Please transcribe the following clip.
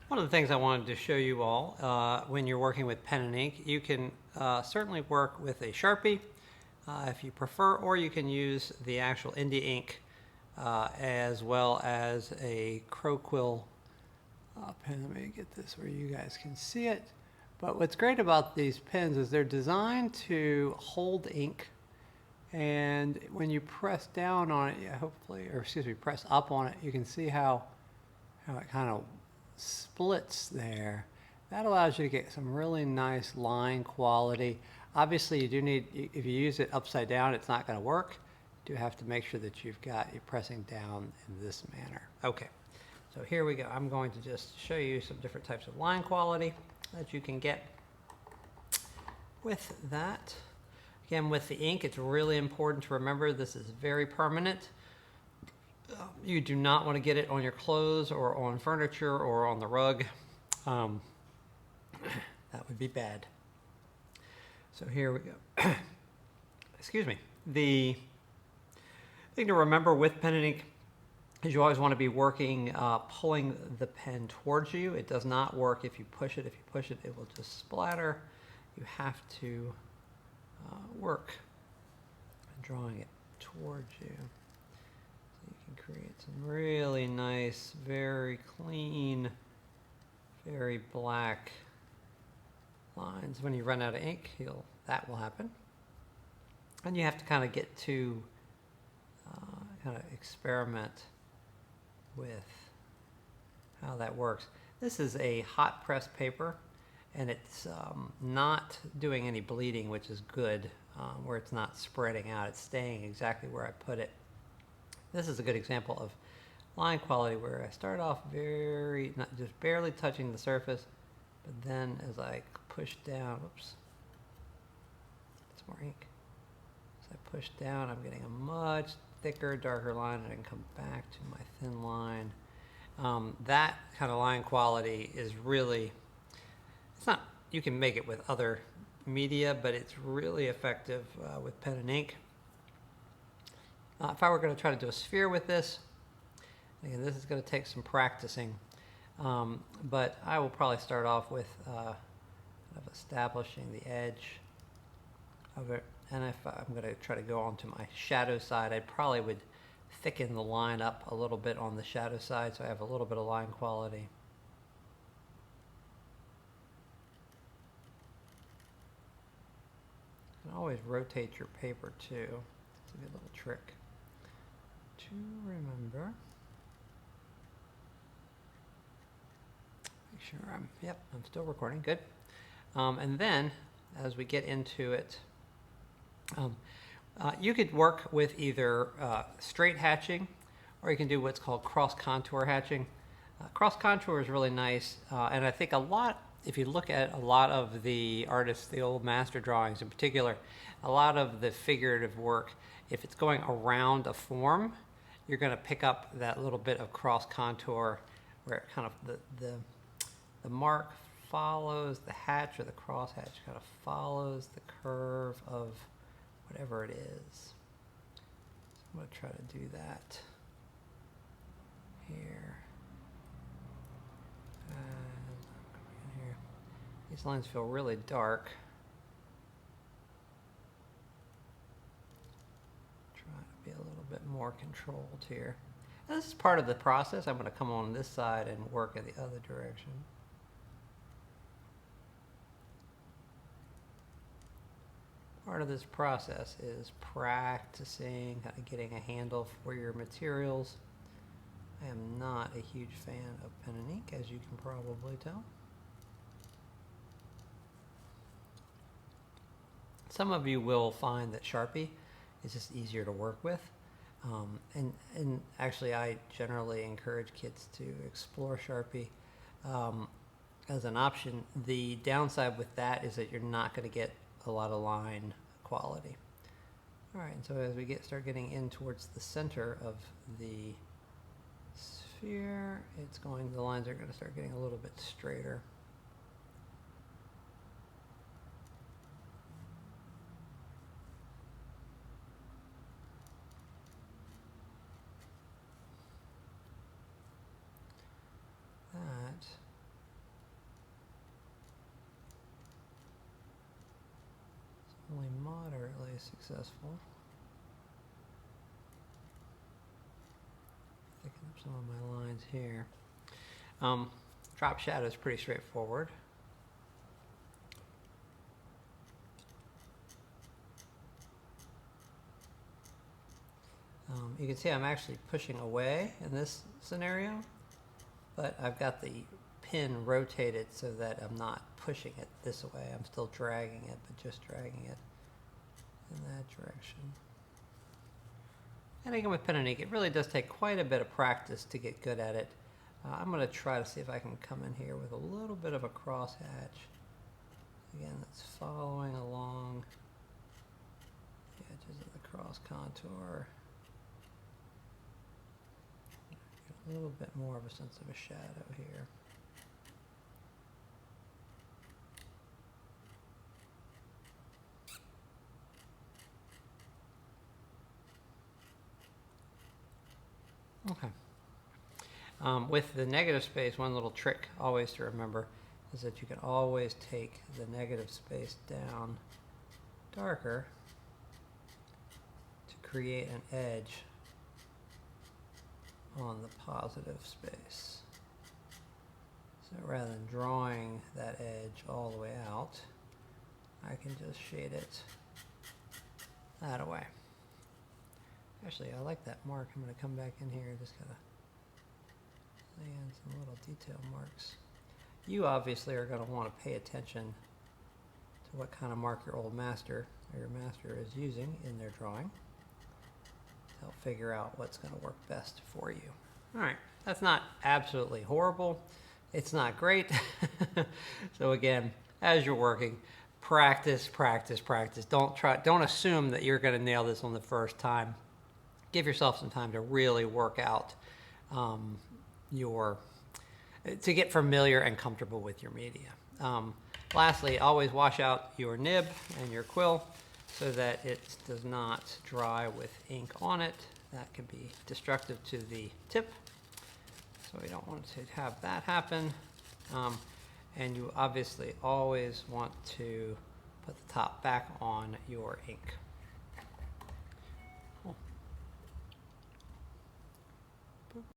One of the things I wanted to show you all when you're working with pen and ink, you can certainly work with a Sharpie if you prefer, or you can use the actual Indie ink as well as a Crow pen. Let me get this where you guys can see it. But what's great about these pens is they're designed to hold ink, and when you press down on it, hopefully, or excuse me, press up on it, you can see how it kind of splits there. That allows you to get some really nice line quality. Obviously, you do need, if you use it upside down, it's not going to work. You do have to make sure that you're pressing down in this manner. Okay, so here we go. I'm going to just show you some different types of line quality that you can get with that. Again, with the ink, it's really important to remember this is very permanent. You do not want to get it on your clothes or on furniture or on the rug. That would be bad. So here we go. Excuse me. The thing to remember with pen and ink is you always want to be working, pulling the pen towards you. It does not work if you push it. If you push it, it will just splatter. You have to work drawing it towards you. So you can create some really nice, very clean, very black lines. When you run out of ink, that will happen. And you have to kind of get to kind of experiment with how that works. This is a hot press paper, and it's not doing any bleeding, which is good, where it's not spreading out. It's staying exactly where I put it. This is a good example of line quality where I start off just barely touching the surface, but then as I push down, whoops, it's more ink. As I push down, I'm getting a much thicker, darker line, and I can come back to my thin line. That kind of line quality is really, it's not, you can make it with other media, but it's really effective with pen and ink. If I were going to try to do a sphere with this, again, this is going to take some practicing, but I will probably start off with kind of establishing the edge of it. And if I'm going to try to go onto my shadow side, I probably would thicken the line up a little bit on the shadow side so I have a little bit of line quality. You can always rotate your paper too. It's a good little trick to remember. Make sure I'm still recording, good. And then as we get into it, you could work with either straight hatching, or you can do what's called cross contour hatching. Cross contour is really nice, and I think if you look at a lot of the artists, the old master drawings in particular, a lot of the figurative work, if it's going around a form, you're going to pick up that little bit of cross contour where it kind of the mark follows the hatch, or the cross hatch kind of follows the curve of whatever it is. So I'm going to try to do that here. And here. These lines feel really dark. Try to be a little bit more controlled here. And this is part of the process. I'm going to come on this side and work in the other direction. Part of this process is practicing, kind of getting a handle for your materials. I am not a huge fan of pen and ink, as you can probably tell. Some of you will find that Sharpie is just easier to work with. And actually, I generally encourage kids to explore Sharpie as an option. The downside with that is that you're not going to get a lot of line quality. All right, and so as we start getting in towards the center of the sphere, the lines are going to start getting a little bit straighter. That successful. Picking up some of my lines here. Drop shadow is pretty straightforward. You can see I'm actually pushing away in this scenario, but I've got the pin rotated so that I'm not pushing it this way. I'm still dragging it, but just dragging it in that direction. And again, with pen and ink, it really does take quite a bit of practice to get good at it. I'm going to try to see if I can come in here with a little bit of a crosshatch. Again, that's following along the edges of the cross contour. Get a little bit more of a sense of a shadow here. Okay. With the negative space, one little trick always to remember is that you can always take the negative space down darker to create an edge on the positive space. So rather than drawing that edge all the way out, I can just shade it that way. Actually, I like that mark. I'm going to come back in here and just kind of lay in some little detail marks. You obviously are going to want to pay attention to what kind of mark your old master or your master is using in their drawing to help figure out what's going to work best for you. All right, that's not absolutely horrible. It's not great. So again, as you're working, practice, practice, practice. Don't assume that you're going to nail this on the first time. Give yourself some time to really work out to get familiar and comfortable with your media. Lastly, always wash out your nib and your quill so that it does not dry with ink on it. That can be destructive to the tip. So we don't want to have that happen. And you obviously always want to put the top back on your ink.